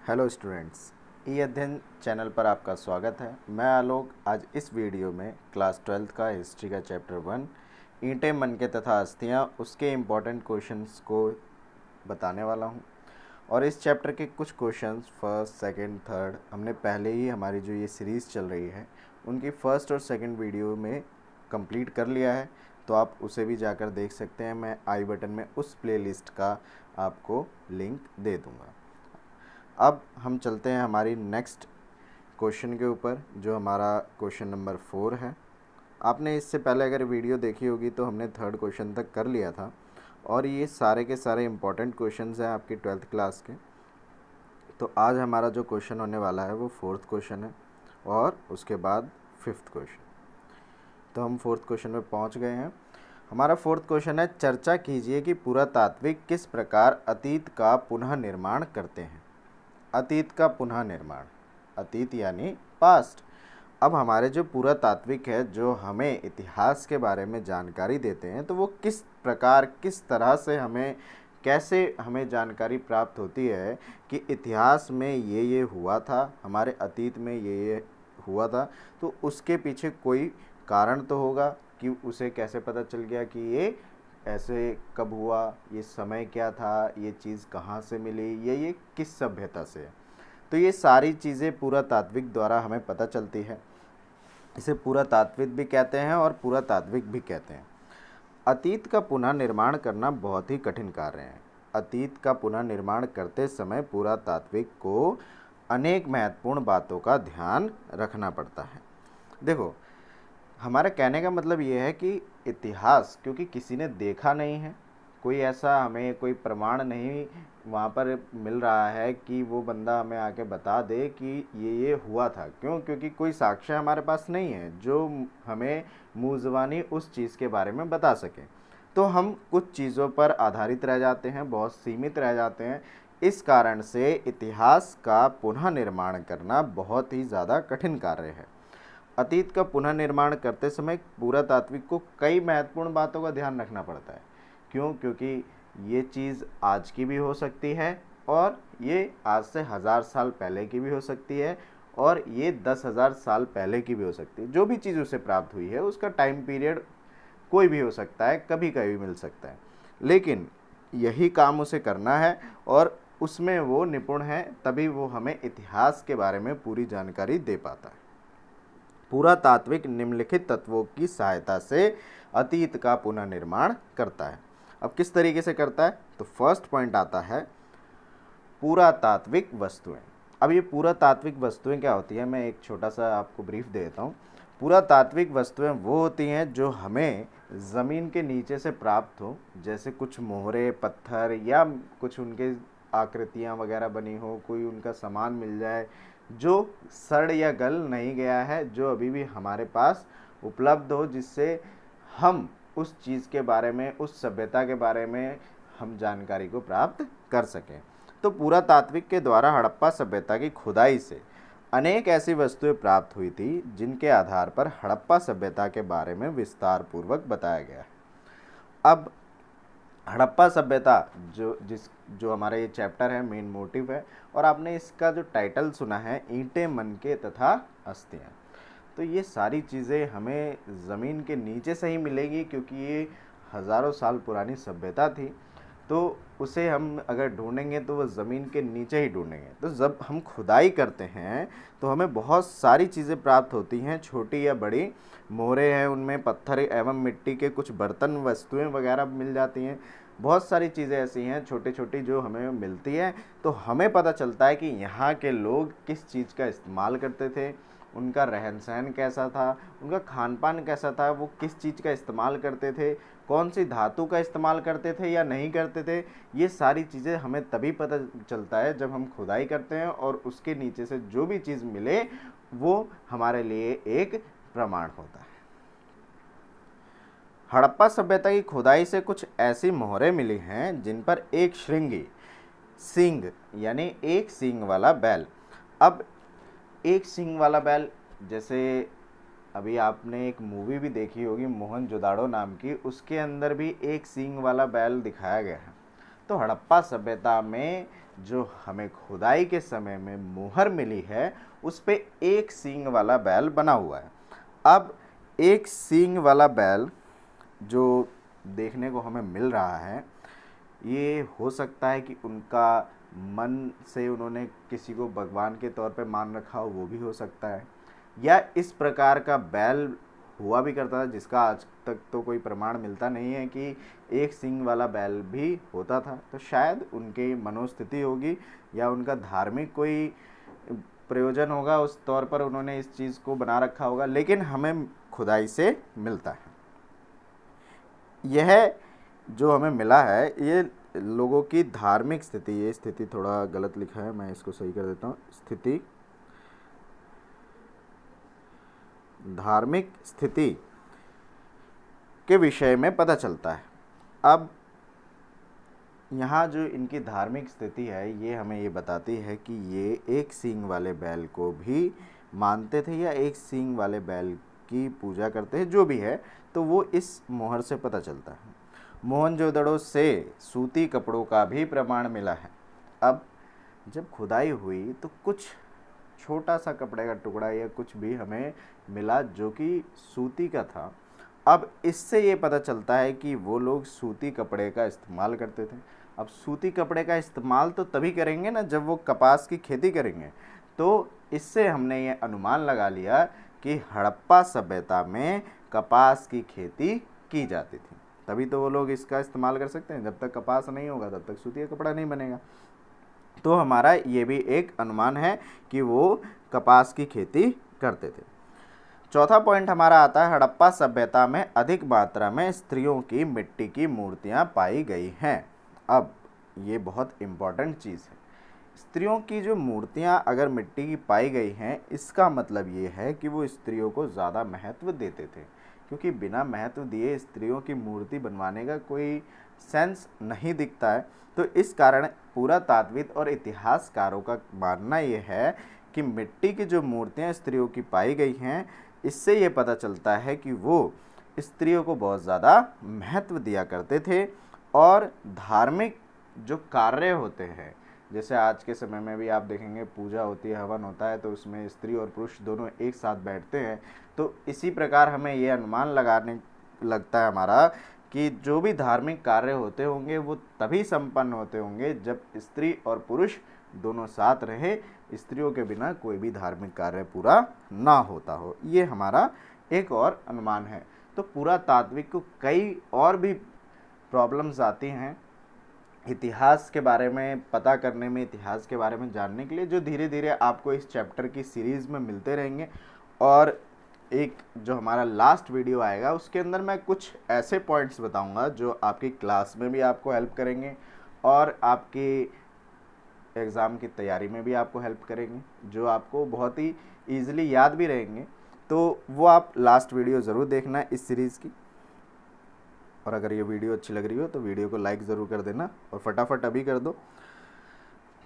Hello students, ई अध्ययन channel पर आपका स्वागत है। मैं आलोक आज इस वीडियो में क्लास 12th का हिस्ट्री का चैप्टर 1 ईंटें मनके तथा अस्थियां उसके इम्पॉर्टेंट क्वेश्चंस को बताने वाला हूं। और इस चैप्टर के कुछ क्वेश्चंस फर्स्ट सेकंड थर्ड हमने पहले ही हमारी जो ये सीरीज़ चल रही है उनकी फर्स्ट और सेकंड वीडियो में कंप्लीट कर लिया है, तो आप उसे भी जाकर देख सकते हैं। मैं आई बटन में उस प्लेलिस्ट का आपको लिंक दे दूँगा। अब हम चलते हैं हमारी नेक्स्ट क्वेश्चन के ऊपर, जो हमारा क्वेश्चन नंबर 4 है। आपने इससे पहले अगर वीडियो देखी होगी तो हमने थर्ड क्वेश्चन तक कर लिया था, और ये सारे के सारे इम्पॉर्टेंट क्वेश्चंस हैं आपकी 12th क्लास के। तो आज हमारा जो क्वेश्चन होने वाला है वो फोर्थ क्वेश्चन है, और उसके बाद फिफ्थ क्वेश्चन। तो हम फोर्थ क्वेश्चन में पहुंच गए हैं। हमारा फोर्थ क्वेश्चन है, चर्चा कीजिए कि पुरातात्विक किस प्रकार अतीत का पुनः निर्माण करते हैं। अतीत का पुनः निर्माण, अतीत यानी पास्ट। अब हमारे जो पुरातात्विक है, जो हमें इतिहास के बारे में जानकारी देते हैं, तो वो किस प्रकार किस तरह से कैसे हमें जानकारी प्राप्त होती है कि इतिहास में ये हुआ था, हमारे अतीत में ये हुआ था। तो उसके पीछे कोई कारण तो होगा कि उसे कैसे पता चल गया कि ये ऐसे कब हुआ, ये समय क्या था, ये चीज़ कहाँ से मिली, ये किस सभ्यता से है। तो ये सारी चीज़ें पुरातात्विक द्वारा हमें पता चलती है। इसे पुरातात्विक भी कहते हैं और पुरातात्विक भी कहते हैं। अतीत का पुनः निर्माण करना बहुत ही कठिन कार्य है। अतीत का पुनः निर्माण करते समय पुरातात्विक को अनेक महत्वपूर्ण बातों का ध्यान रखना पड़ता है। देखो, हमारे कहने का मतलब ये है कि इतिहास क्योंकि किसी ने देखा नहीं है, कोई ऐसा हमें कोई प्रमाण नहीं वहाँ पर मिल रहा है कि वो बंदा हमें आके बता दे कि ये हुआ था। क्यों? क्योंकि कोई साक्ष्य हमारे पास नहीं है जो हमें मुँह ज़बानी उस चीज़ के बारे में बता सके। तो हम कुछ चीज़ों पर आधारित रह जाते हैं, बहुत सीमित रह जाते हैं। इस कारण से इतिहास का पुनः निर्माण करना बहुत ही ज़्यादा कठिन कार्य है। अतीत का पुनः निर्माण करते समय पुरातात्विक को कई महत्वपूर्ण बातों का ध्यान रखना पड़ता है। क्यों? क्योंकि ये चीज़ आज की भी हो सकती है, और ये आज से 1000 साल पहले की भी हो सकती है, और ये 10,000 साल पहले की भी हो सकती है। जो भी चीज़ उसे प्राप्त हुई है उसका टाइम पीरियड कोई भी हो सकता है, कभी कभी मिल सकता है, लेकिन यही काम उसे करना है और उसमें वो निपुण है, तभी वो हमें इतिहास के बारे में पूरी जानकारी दे पाता है। पुरातात्विक निम्नलिखित तत्वों की सहायता से अतीत का पुनर्निर्माण करता है। अब किस तरीके से करता है? तो फर्स्ट पॉइंट आता है पुरातात्विक वस्तुएं। अब ये पुरातात्विक वस्तुएं क्या होती है, मैं एक छोटा सा आपको ब्रीफ दे देता हूँ। पुरातात्विक वस्तुएं वो होती हैं जो हमें ज़मीन के नीचे से प्राप्त हो, जैसे कुछ मोहरे, पत्थर, या कुछ उनके आकृतियाँ वगैरह बनी हो, कोई उनका सामान मिल जाए जो सड़ या गल नहीं गया है, जो अभी भी हमारे पास उपलब्ध हो, जिससे हम उस चीज़ के बारे में, उस सभ्यता के बारे में हम जानकारी को प्राप्त कर सकें। तो पुरातात्विक के द्वारा हड़प्पा सभ्यता की खुदाई से अनेक ऐसी वस्तुएं प्राप्त हुई थी जिनके आधार पर हड़प्पा सभ्यता के बारे में विस्तार पूर्वक बताया गया है। अब हड़प्पा सभ्यता जो हमारा ये चैप्टर है, मेन मोटिव है, और आपने इसका जो टाइटल सुना है, ईंटें मनके तथा अस्थियां, तो ये सारी चीज़ें हमें ज़मीन के नीचे से ही मिलेगी, क्योंकि ये हज़ारों साल पुरानी सभ्यता थी। तो उसे हम अगर ढूंढेंगे तो वो ज़मीन के नीचे ही ढूंढेंगे। तो जब हम खुदाई करते हैं तो हमें बहुत सारी चीज़ें प्राप्त होती हैं, छोटी या बड़ी। मोहरे हैं, उनमें पत्थर एवं मिट्टी के कुछ बर्तन, वस्तुएं वगैरह मिल जाती हैं। बहुत सारी चीज़ें ऐसी हैं छोटी छोटी जो हमें मिलती है। तो हमें पता चलता है कि यहाँ के लोग किस चीज़ का इस्तेमाल करते थे, उनका रहन सहन कैसा था, उनका खान पान कैसा था, वो किस चीज़ का इस्तेमाल करते थे, कौन सी धातु का इस्तेमाल करते थे या नहीं करते थे। ये सारी चीज़ें हमें तभी पता चलता है जब हम खुदाई करते हैं, और उसके नीचे से जो भी चीज़ मिले वो हमारे लिए एक प्रमाण होता है। हड़प्पा सभ्यता की खुदाई से कुछ ऐसी मोहरें मिली हैं जिन पर एक श्रृंगी सींग यानी एक सींग वाला बैल। अब एक सींग वाला बैल, जैसे अभी आपने एक मूवी भी देखी होगी मोहनजोदाड़ो नाम की, उसके अंदर भी एक सींग वाला बैल दिखाया गया है। तो हड़प्पा सभ्यता में जो हमें खुदाई के समय में मोहर मिली है उस पे एक सींग वाला बैल बना हुआ है। अब एक सींग वाला बैल जो देखने को हमें मिल रहा है, ये हो सकता है कि उनका मन से उन्होंने किसी को भगवान के तौर पे मान रखा हो, वो भी हो सकता है, या इस प्रकार का बैल हुआ भी करता था जिसका आज तक तो कोई प्रमाण मिलता नहीं है कि एक सींग वाला बैल भी होता था। तो शायद उनकी मनोस्थिति होगी या उनका धार्मिक कोई प्रयोजन होगा, उस तौर पर उन्होंने इस चीज़ को बना रखा होगा, लेकिन हमें खुदाई से मिलता है। यह जो हमें मिला है ये लोगों की धार्मिक स्थिति, ये स्थिति थोड़ा गलत लिखा है, मैं इसको सही कर देता हूँ, स्थिति, धार्मिक स्थिति के विषय में पता चलता है। अब यहाँ जो इनकी धार्मिक स्थिति है ये हमें ये बताती है कि ये एक सींग वाले बैल को भी मानते थे या एक सींग वाले बैल की पूजा करते हैं, जो भी है, तो वो इस मोहर से पता चलता है। मोहनजोदड़ो से सूती कपड़ों का भी प्रमाण मिला है। अब जब खुदाई हुई तो कुछ छोटा सा कपड़े का टुकड़ा या कुछ भी हमें मिला जो कि सूती का था। अब इससे ये पता चलता है कि वो लोग सूती कपड़े का इस्तेमाल करते थे। अब सूती कपड़े का इस्तेमाल तो तभी करेंगे ना जब वो कपास की खेती करेंगे। तो इससे हमने ये अनुमान लगा लिया कि हड़प्पा सभ्यता में कपास की खेती की जाती थी, तभी तो वो लोग इसका इस्तेमाल कर सकते हैं। जब तक कपास नहीं होगा तब तक सूती का कपड़ा नहीं बनेगा। तो हमारा ये भी एक अनुमान है कि वो कपास की खेती करते थे। चौथा पॉइंट हमारा आता है, हड़प्पा सभ्यता में अधिक मात्रा में स्त्रियों की मिट्टी की मूर्तियां पाई गई हैं। अब ये बहुत इम्पॉर्टेंट चीज़ है। स्त्रियों की जो मूर्तियां अगर मिट्टी की पाई गई हैं, इसका मतलब ये है कि वो स्त्रियों को ज़्यादा महत्व देते थे, क्योंकि बिना महत्व दिए स्त्रियों की मूर्ति बनवाने का कोई सेंस नहीं दिखता है। तो इस कारण पुरातात्विद और इतिहासकारों का मानना ये है कि मिट्टी की जो मूर्तियां स्त्रियों की पाई गई हैं, इससे ये पता चलता है कि वो स्त्रियों को बहुत ज़्यादा महत्व दिया करते थे। और धार्मिक जो कार्य होते हैं, जैसे आज के समय में भी आप देखेंगे पूजा होती है, हवन होता है, तो उसमें स्त्री और पुरुष दोनों एक साथ बैठते हैं। तो इसी प्रकार हमें ये अनुमान लगाने लगता है हमारा कि जो भी धार्मिक कार्य होते होंगे वो तभी संपन्न होते होंगे जब स्त्री और पुरुष दोनों साथ रहे। स्त्रियों के बिना कोई भी धार्मिक कार्य पूरा ना होता हो, ये हमारा एक और अनुमान है। तो पुरातात्विक को कई और भी प्रॉब्लम्स आती हैं इतिहास के बारे में पता करने में, इतिहास के बारे में जानने के लिए, जो धीरे धीरे आपको इस चैप्टर की सीरीज़ में मिलते रहेंगे। और एक जो हमारा लास्ट वीडियो आएगा उसके अंदर मैं कुछ ऐसे पॉइंट्स बताऊंगा जो आपकी क्लास में भी आपको हेल्प करेंगे और आपकी एग्ज़ाम की तैयारी में भी आपको हेल्प करेंगे, जो आपको बहुत ही ईजिली याद भी रहेंगे। तो वो आप लास्ट वीडियो ज़रूर देखना इस सीरीज़ की। और अगर ये वीडियो अच्छी लग रही हो तो वीडियो को लाइक ज़रूर कर देना और फटाफट अभी कर दो।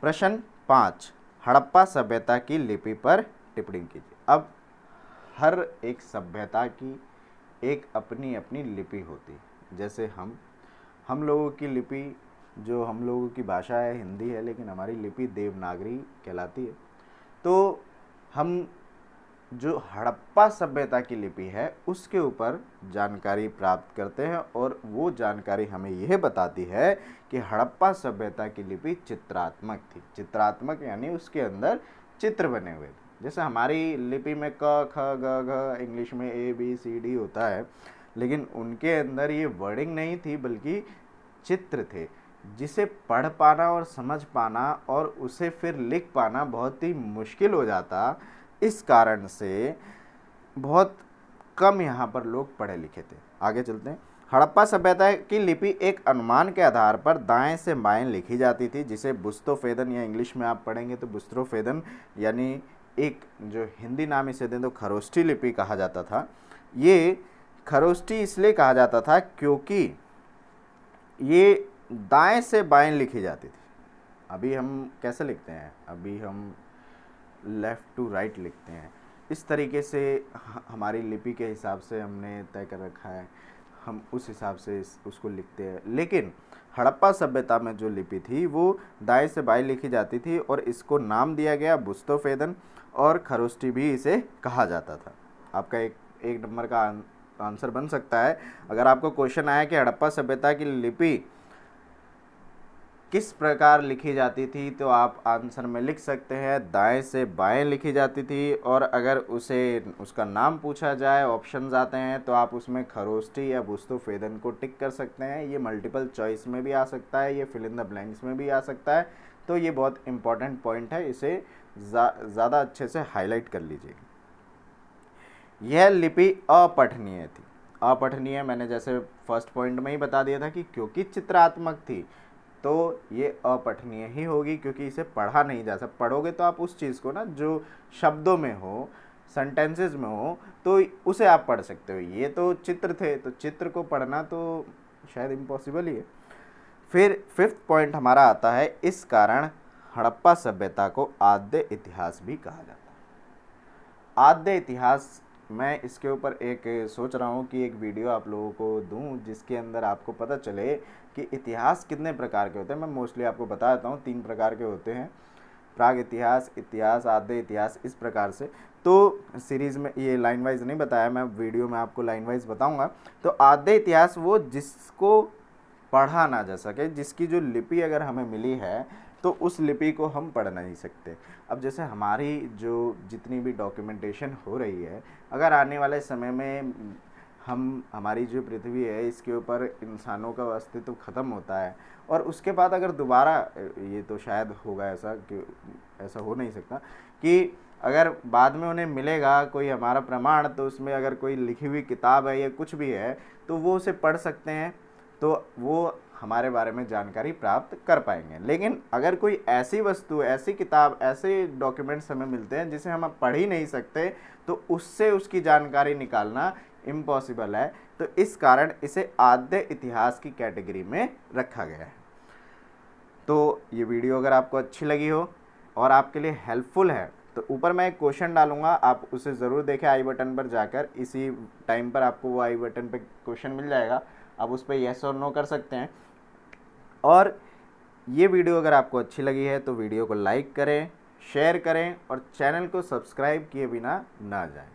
प्रश्न 5, हड़प्पा सभ्यता की लिपि पर टिप्पणी कीजिए। अब हर एक सभ्यता की एक अपनी अपनी लिपि होती है। जैसे हम लोगों की लिपि, जो हम लोगों की भाषा है हिंदी है, लेकिन हमारी लिपि देवनागरी कहलाती है। तो हम जो हड़प्पा सभ्यता की लिपि है उसके ऊपर जानकारी प्राप्त करते हैं और वो जानकारी हमें यह बताती है कि हड़प्पा सभ्यता की लिपि चित्रात्मक थी। चित्रात्मक यानी उसके अंदर चित्र बने हुए थे। जैसे हमारी लिपि में क ख ग घ, इंग्लिश में ABCD होता है, लेकिन उनके अंदर ये वर्डिंग नहीं थी बल्कि चित्र थे, जिसे पढ़ पाना और समझ पाना और उसे फिर लिख पाना बहुत ही मुश्किल हो जाता। इस कारण से बहुत कम यहाँ पर लोग पढ़े लिखे थे। आगे चलते हैं। हड़प्पा सभ्यता की लिपि एक अनुमान के आधार पर दाएं से बाएं लिखी जाती थी, जिसे बुस्तोफेदन, या इंग्लिश में आप पढ़ेंगे तो बुस्त्रोफेदन, यानी एक जो हिंदी नाम इसे दें तो खरोष्ठी लिपि कहा जाता था। ये खरोष्ठी इसलिए कहा जाता था क्योंकि ये दाएं से बाएं लिखी जाती थी। अभी हम कैसे लिखते हैं, अभी हम लेफ़्ट टू राइट लिखते हैं। इस तरीके से हमारी लिपि के हिसाब से हमने तय कर रखा है। हम उस हिसाब से उसको लिखते हैं। लेकिन हड़प्पा सभ्यता में जो लिपि थी वो दाएं से बाएं लिखी जाती थी और इसको नाम दिया गया बुस्तोफेदन और खरोष्टी भी इसे कहा जाता था। आपका एक नंबर का आंसर बन सकता है। अगर आपको क्वेश्चन आया कि हड़प्पा सभ्यता की लिपि किस प्रकार लिखी जाती थी, तो आप आंसर में लिख सकते हैं दाएं से बाएं लिखी जाती थी। और अगर उसका नाम पूछा जाए, ऑप्शंस आते हैं, तो आप उसमें खरोष्टी या बुस्तोफेदन को टिक कर सकते हैं। ये मल्टीपल चॉइस में भी आ सकता है, ये फिल इन द ब्लैंक्स में भी आ सकता है। तो ये बहुत इंपॉर्टेंट पॉइंट है, इसे ज़्यादा अच्छे से हाईलाइट कर लीजिए। यह लिपि अपठनीय थी। अपठनीय मैंने जैसे फर्स्ट पॉइंट में ही बता दिया था कि क्योंकि चित्रात्मक थी तो ये अपठनीय ही होगी, क्योंकि इसे पढ़ा नहीं जा सकता। पढ़ोगे तो आप उस चीज़ को ना जो शब्दों में हो, सेंटेंसेस में हो, तो उसे आप पढ़ सकते हो। ये तो चित्र थे, तो चित्र को पढ़ना तो शायद इम्पॉसिबल ही है। फिर फिफ्थ पॉइंट हमारा आता है, इस कारण हड़प्पा सभ्यता को आद्य इतिहास भी कहा जाता है। आद्य इतिहास, मैं इसके ऊपर एक सोच रहा हूँ कि एक वीडियो आप लोगों को दूँ जिसके अंदर आपको पता चले कि इतिहास कितने प्रकार के होते हैं। मैं मोस्टली आपको बता देता हूँ 3 प्रकार के होते हैं, प्राग इतिहास, इतिहास, आद्य इतिहास, इस प्रकार से। तो सीरीज़ में ये लाइन वाइज नहीं बताया, मैं वीडियो में आपको लाइन वाइज बताऊँगा। तो आद्य इतिहास वो जिसको पढ़ा ना जा सके, जिसकी जो लिपि अगर हमें मिली है तो उस लिपि को हम पढ़ नहीं सकते। अब जैसे हमारी जो जितनी भी डॉक्यूमेंटेशन हो रही है, अगर आने वाले समय में हमारी जो पृथ्वी है इसके ऊपर इंसानों का अस्तित्व ख़त्म होता है और उसके बाद अगर दोबारा, ये तो शायद होगा ऐसा कि ऐसा हो नहीं सकता कि अगर बाद में उन्हें मिलेगा कोई हमारा प्रमाण, तो उसमें अगर कोई लिखी हुई किताब है या कुछ भी है तो वो उसे पढ़ सकते हैं, तो वो हमारे बारे में जानकारी प्राप्त कर पाएंगे। लेकिन अगर कोई ऐसी वस्तु, ऐसी किताब, ऐसे डॉक्यूमेंट्स हमें मिलते हैं जिसे हम पढ़ ही नहीं सकते, तो उससे उसकी जानकारी निकालना इम्पॉसिबल है। तो इस कारण इसे आद्य इतिहास की कैटेगरी में रखा गया है। तो ये वीडियो अगर आपको अच्छी लगी हो और आपके लिए हेल्पफुल है तो ऊपर मैं एक क्वेश्चन डालूंगा, आप उसे ज़रूर देखें आई बटन पर जाकर। इसी टाइम पर आपको वो आई बटन पर क्वेश्चन मिल जाएगा, आप उस पर येस और नो कर सकते हैं। और ये वीडियो अगर आपको अच्छी लगी है तो वीडियो को लाइक करें, शेयर करें और चैनल को सब्सक्राइब किए बिना ना जाएं।